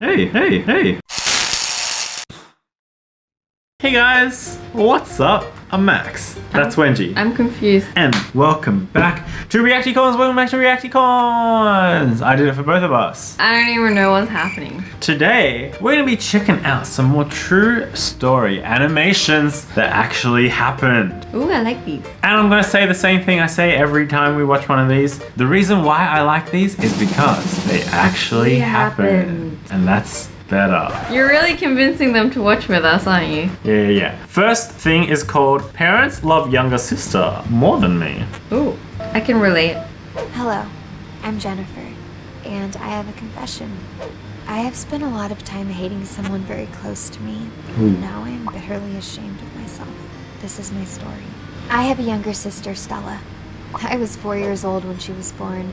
Hey. Hey guys, what's up? I'm Max. That's Wenji. I'm confused. And welcome back to Reacticorns. Welcome back to Reacticorns. I did it for both of us. I don't even know what's happening. Today, we're going to be checking out some more true story animations that actually happened. Ooh, I like these. And I'm going to say the same thing I say every time we watch one of these. The reason why I like these is because they actually happen. And that's better. You're really convincing them to watch with us, aren't you? Yeah. First thing is called Parents Love Younger Sister More Than Me. Ooh, I can relate. Hello, I'm Jennifer, and I have a confession. I have spent a lot of time hating someone very close to me. Now I am bitterly ashamed of myself. This is my story. I have a younger sister, Stella. I was 4 years old when she was born,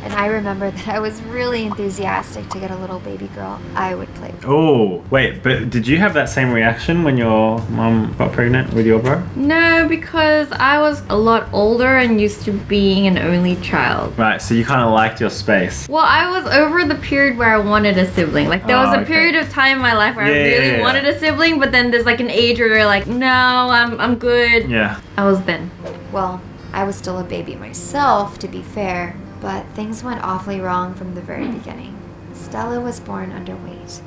and I remember that I was really enthusiastic to get a little baby girl I would play with. Oh, wait, but did you have that same reaction when your mom got pregnant with your bro? No, because I was a lot older and used to being an only child. Right, so you kind of liked your space. Well, I was over the period where I wanted a sibling. Like, there was a period of time in my life where I really wanted a sibling, but then there's like an age where you're like, no, I'm good. Yeah. I was then. Well, I was still a baby myself, to be fair, but things went awfully wrong from the very beginning. Stella was born underweight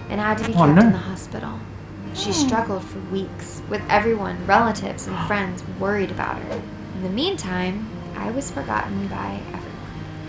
and had to be kept in the hospital. She struggled for weeks, with everyone, relatives and friends, worried about her. In the meantime, I was forgotten by everyone.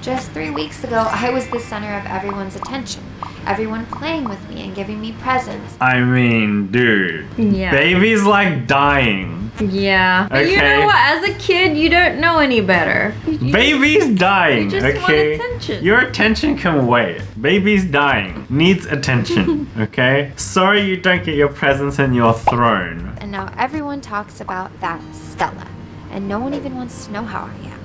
Just 3 weeks ago, I was the center of everyone's attention. Everyone playing with me and giving me presents. I mean, dude. Yeah. Baby's like dying. Yeah. But you Okay. know what? As a kid, you don't know any better. Baby's dying, You just want okay? attention. Your attention can wait. Baby's dying. Needs attention, okay? Sorry you don't get your presents and your throne. And now everyone talks about that Stella, and no one even wants to know how I am.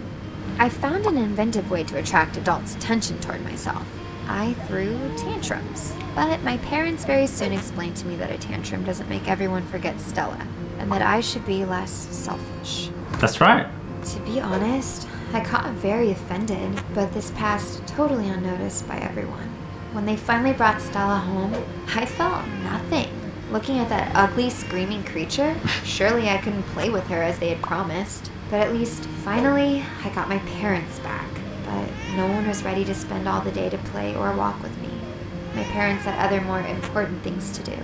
I found an inventive way to attract adults' attention toward myself. I threw tantrums. But my parents very soon explained to me that a tantrum doesn't make everyone forget Stella, and that I should be less selfish. That's right. To be honest, I got very offended, but this passed totally unnoticed by everyone. When they finally brought Stella home, I felt nothing. Looking at that ugly, screaming creature, surely I couldn't play with her as they had promised. But at least, finally, I got my parents back. But no one was ready to spend all the day to play or walk with me. My parents had other more important things to do.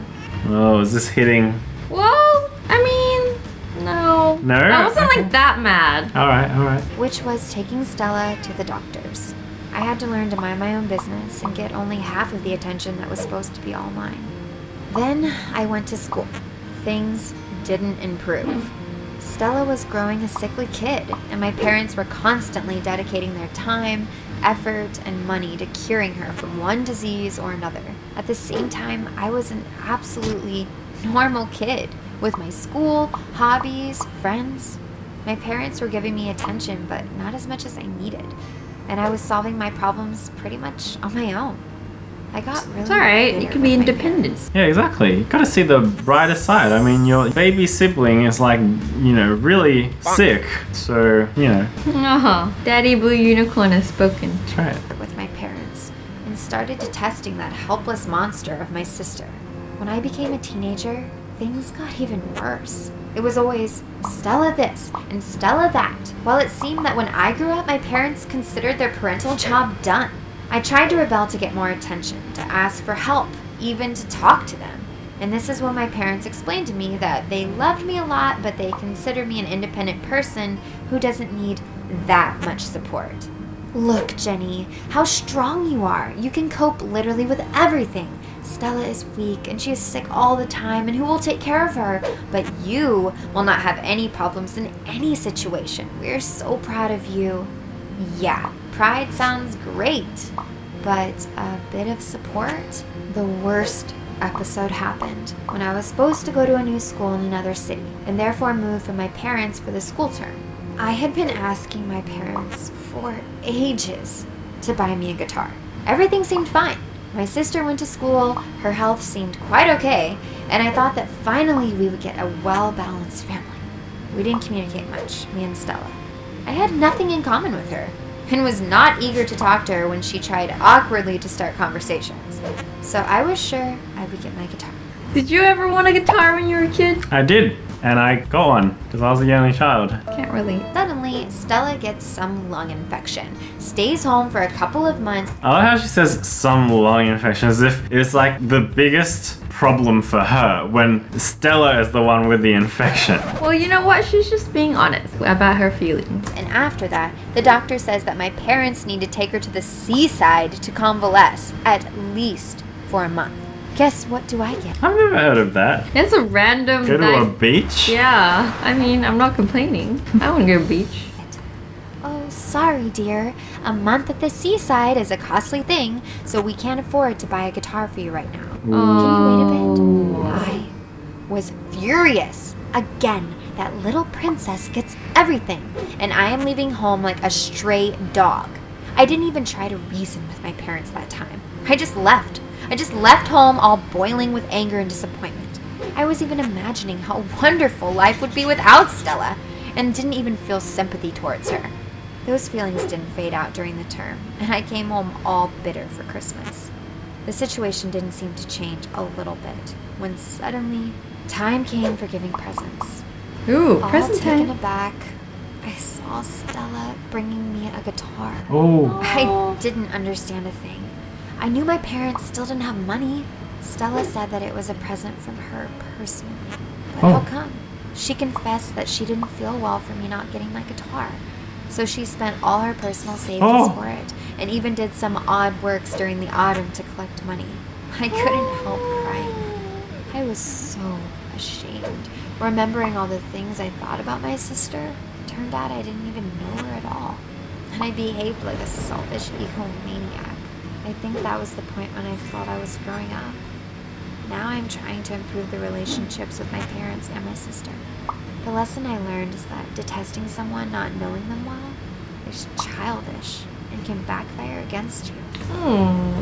Oh, is this hitting? Well, I mean, no. No? I wasn't Okay. like that mad. All right. Which was taking Stella to the doctors. I had to learn to mind my own business and get only half of the attention that was supposed to be all mine. Then I went to school. Things didn't improve. Stella was growing a sickly kid, and my parents were constantly dedicating their time, effort, and money to curing her from one disease or another. At the same time, I was an absolutely normal kid with my school, hobbies, friends. My parents were giving me attention, but not as much as I needed. And I was solving my problems pretty much on my own. I got really It's alright, you bitter can be with my independent. parents. Yeah, exactly. You gotta see the brighter side. I mean, your baby sibling is like, really sick. So, Uh-huh. Daddy Blue Unicorn has spoken. that's right. With my parents and started detesting that helpless monster of my sister. When I became a teenager, things got even worse. It was always Stella this and Stella that. While it seemed that when I grew up, my parents considered their parental job done. I tried to rebel to get more attention, to ask for help, even to talk to them. And this is when my parents explained to me that they loved me a lot, but they consider me an independent person who doesn't need that much support. Look, Jenny, how strong you are. You can cope literally with everything. Stella is weak and she is sick all the time, and who will take care of her? But you will not have any problems in any situation. We are so proud of you. Yeah, pride sounds great, but a bit of support? The worst episode happened when I was supposed to go to a new school in another city, and therefore moved from my parents for the school term. I had been asking my parents for ages to buy me a guitar. Everything seemed fine. My sister went to school, her health seemed quite okay, and I thought that finally we would get a well-balanced family. We didn't communicate much, me and Stella. I had nothing in common with her. and was not eager to talk to her when she tried awkwardly to start conversations. So I was sure I would get my guitar. Did you ever want a guitar when you were a kid? I did, and I got one because I was the only child. Can't relate. Suddenly, Stella gets some lung infection, stays home for a couple of months. I like how she says some lung infection as if it's like the biggest problem for her when Stella is the one with the infection. Well, you know what? She's just being honest about her feelings. And after that, the doctor says that my parents need to take her to the seaside to convalesce, at least for a month. Guess what do I get? I've never heard of that. It's a random Go to a beach? Yeah, I mean, I'm not complaining. I want to go to the beach. Oh, sorry, dear. A month at the seaside is a costly thing, so we can't afford to buy a guitar for you right now. Can you wait a bit? I was furious. Again, that little princess gets everything, and I am leaving home like a stray dog. I didn't even try to reason with my parents that time. I just left. I just left home all boiling with anger and disappointment. I was even imagining how wonderful life would be without Stella, and didn't even feel sympathy towards her. Those feelings didn't fade out during the term, and I came home all bitter for Christmas. The situation didn't seem to change a little bit when suddenly time came for giving presents. Ooh, All present taken time. aback, I saw Stella bringing me a guitar. Oh. I didn't understand a thing. I knew my parents still didn't have money. Stella said that it was a present from her personally. But how come? She confessed that she didn't feel well for me not getting my guitar. So she spent all her personal savings for it, and even did some odd works during the autumn to collect money. I couldn't help crying. I was so ashamed, remembering all the things I thought about my sister. Turned out I didn't even know her at all. And I behaved like a selfish egomaniac. I think that was the point when I thought I was growing up. Now I'm trying to improve the relationships with my parents and my sister. The lesson I learned is that detesting someone, not knowing them well, is childish and can backfire against you.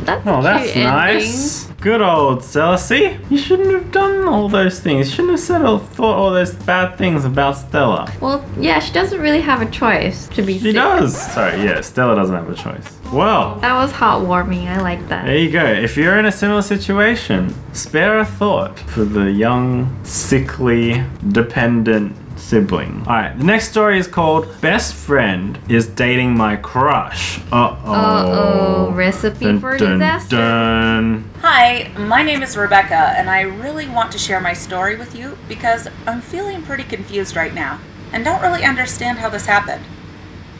That's Oh, a that's cute nice. Good old Stella. See, you shouldn't have done all those things. You shouldn't have said or thought all those bad things about Stella. Well, yeah, she doesn't really have a choice to be She sick. does. Sorry, yeah, Stella doesn't have a choice. Well, That was heartwarming. I like that. there you go. If you're in a similar situation, spare a thought for the young, sickly, dependent sibling. Alright, the next story is called Best Friend is Dating My Crush. Uh-oh. Recipe for disaster. Dun. Hi, my name is Rebecca, and I really want to share my story with you because I'm feeling pretty confused right now and don't really understand how this happened.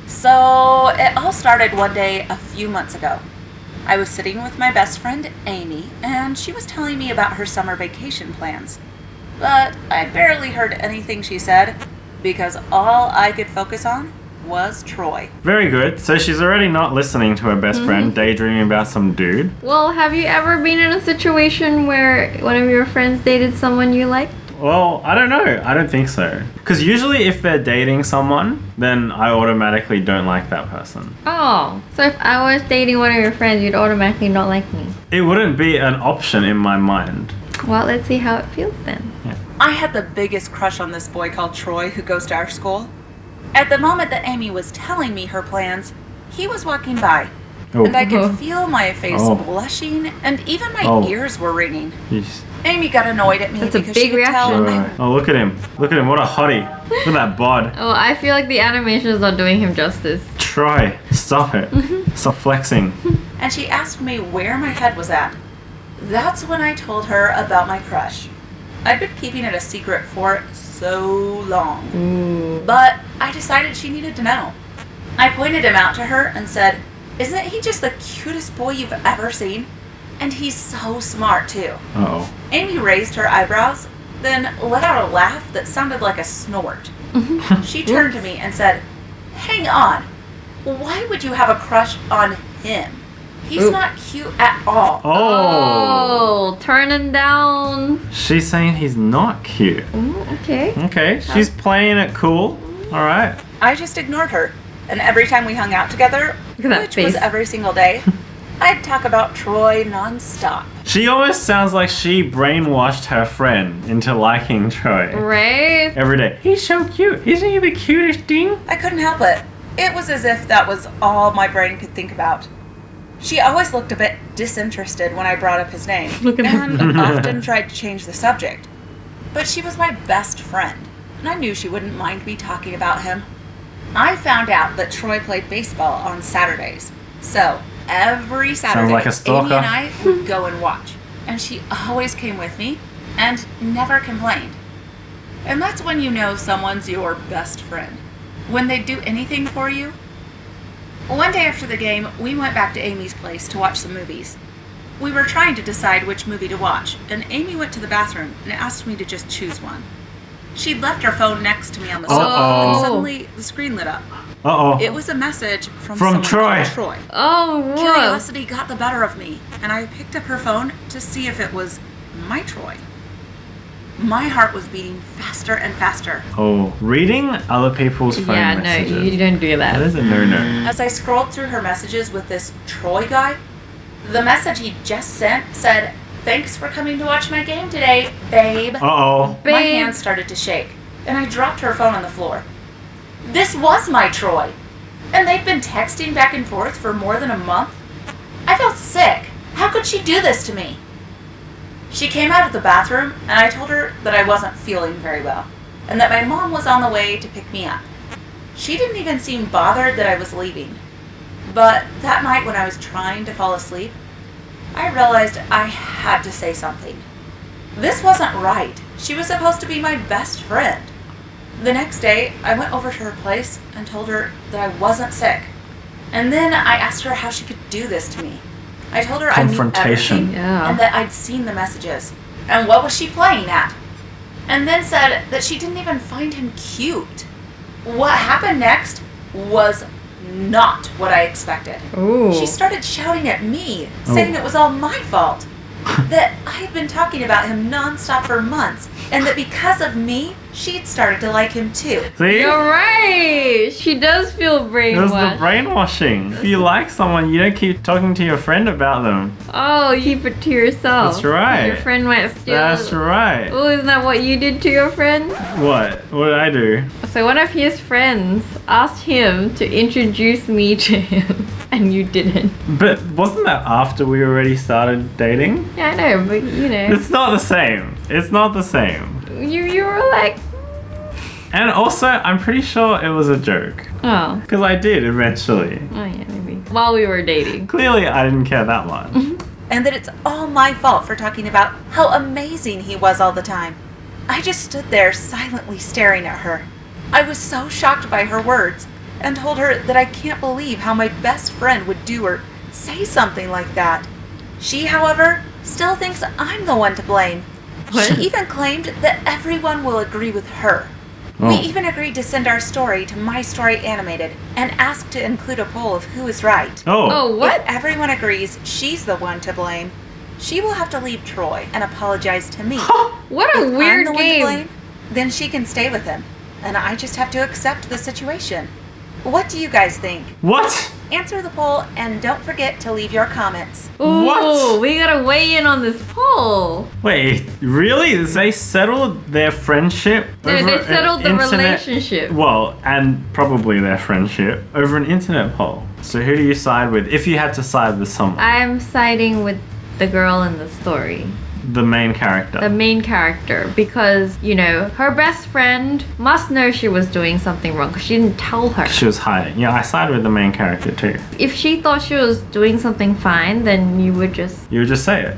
So, it all started one day a few months ago. I was sitting with my best friend, Amy, and she was telling me about her summer vacation plans. But I barely heard anything she said because all I could focus on was Troy. Very good. So she's already not listening to her best friend, daydreaming about some dude. Well, have you ever been in a situation where one of your friends dated someone you liked? Well, I don't know. I don't think so. Because usually if they're dating someone, then I automatically don't like that person. Oh, so if I was dating one of your friends, you'd automatically not like me. It wouldn't be an option in my mind. Well, let's see how it feels then. I had the biggest crush on this boy called Troy who goes to our school. At the moment that Amy was telling me her plans, he was walking by. Oh. And I could feel my face Oh. blushing, and even my ears were ringing. Yeesh. Amy got annoyed at me That's a because big she could tell reaction. Oh, look at him. Look at him. What a hottie. Look at that bod. Oh, I feel like the animation is not doing him justice. Troy, stop it. Stop flexing. and she asked me where my head was at. That's when I told her about my crush. I'd been keeping it a secret for so long. But I decided she needed to know. I pointed him out to her and said, "Isn't he just the cutest boy you've ever seen? And he's so smart too." Uh-oh. Amy raised her eyebrows, then let out a laugh that sounded like a snort. She turned to me and said, "Hang on. Why would you have a crush on him? He's not cute at all." Oh, turning down. She's saying he's not cute. Okay. Okay, she's playing it cool. All right. I just ignored her. And every time we hung out together, Look at that which was face. every single day, I'd talk about Troy nonstop. She almost sounds like she brainwashed her friend into liking Troy. Right? Every day. He's so cute. Isn't he the cutest thing? I couldn't help it. It was as if that was all my brain could think about. She always looked a bit disinterested when I brought up his name, and often tried to change the subject. But she was my best friend, and I knew she wouldn't mind me talking about him. I found out that Troy played baseball on Saturdays, so every Saturday, like a stalker. Amy and I would go and watch, and she always came with me and never complained. And that's when you know someone's your best friend, when they do anything for you. One day after the game, we went back to Amy's place to watch some movies. We were trying to decide which movie to watch, and Amy went to the bathroom and asked me to just choose one. She'd left her phone next to me on the sofa, and suddenly the screen lit up. Uh-oh. It was a message from Troy. Troy. Oh, whoa. Curiosity got the better of me, and I picked up her phone to see if it was my Troy. My heart was beating faster and faster. Oh, reading other people's phone messages. Yeah, no, you don't do that. That is a no-no. As I scrolled through her messages with this Troy guy, the message he just sent said, "Thanks for coming to watch my game today, babe." Uh-oh. My hand started to shake, and I dropped her phone on the floor. This was my Troy, and they'd been texting back and forth for more than a month. I felt sick. How could she do this to me? She came out of the bathroom, and I told her that I wasn't feeling very well, and that my mom was on the way to pick me up. She didn't even seem bothered that I was leaving. But that night when I was trying to fall asleep, I realized I had to say something. This wasn't right. She was supposed to be my best friend. The next day, I went over to her place and told her that I wasn't sick. And then I asked her how she could do this to me. I told her I knew everything and that I'd seen the messages. And what was she playing at? And then said that she didn't even find him cute. What happened next was not what I expected. Ooh. She started shouting at me, saying it was all my fault. That I had been talking about him nonstop for months, and that because of me, she'd started to like him too. See? You're right. She does feel brainwashed. It was the brainwashing. If you like someone, you don't keep talking to your friend about them. Oh, you keep it to yourself. That's right. Your friend might steal. That's right. Oh, isn't that what you did to your friend? What? What did I do? So one of his friends asked him to introduce me to him, and you didn't. But wasn't that after we already started dating? Yeah, I know, but you know. It's not the same. It's not the same. You were like, And also, I'm pretty sure it was a joke. oh. Because I did eventually. Oh yeah, maybe. While we were dating. Clearly, I didn't care that much. And that it's all my fault for talking about how amazing he was all the time. I just stood there silently staring at her. I was so shocked by her words and told her that I can't believe how my best friend would do or say something like that. She, however, still thinks I'm the one to blame. What? She even claimed that everyone will agree with her. Oh. We even agreed to send our story to My Story Animated and asked to include a poll of who is right. Oh, what? If everyone agrees she's the one to blame, she will have to leave Troy and apologize to me. What a If weird I'm the game. one to blame, then she can stay with him, and I just have to accept the situation. What do you guys think? What? Answer the poll and don't forget to leave your comments. Ooh, What? we gotta weigh in on this poll. Wait, really? They settled their friendship No, over they settled the an internet... relationship. Well, and probably their friendship over an internet poll. So who do you side with if you had to side with someone? I'm siding with the girl in the story. The main character. The main character, because, you know, her best friend must know she was doing something wrong because she didn't tell her. She was hiding. Yeah, I side with the main character too. If she thought she was doing something fine, then you would just... You would just say it.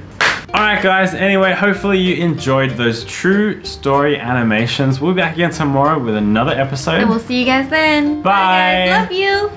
Alright guys, anyway, hopefully you enjoyed those true story animations. We'll be back again tomorrow with another episode. And we'll see you guys then. Bye. Bye guys. Love you.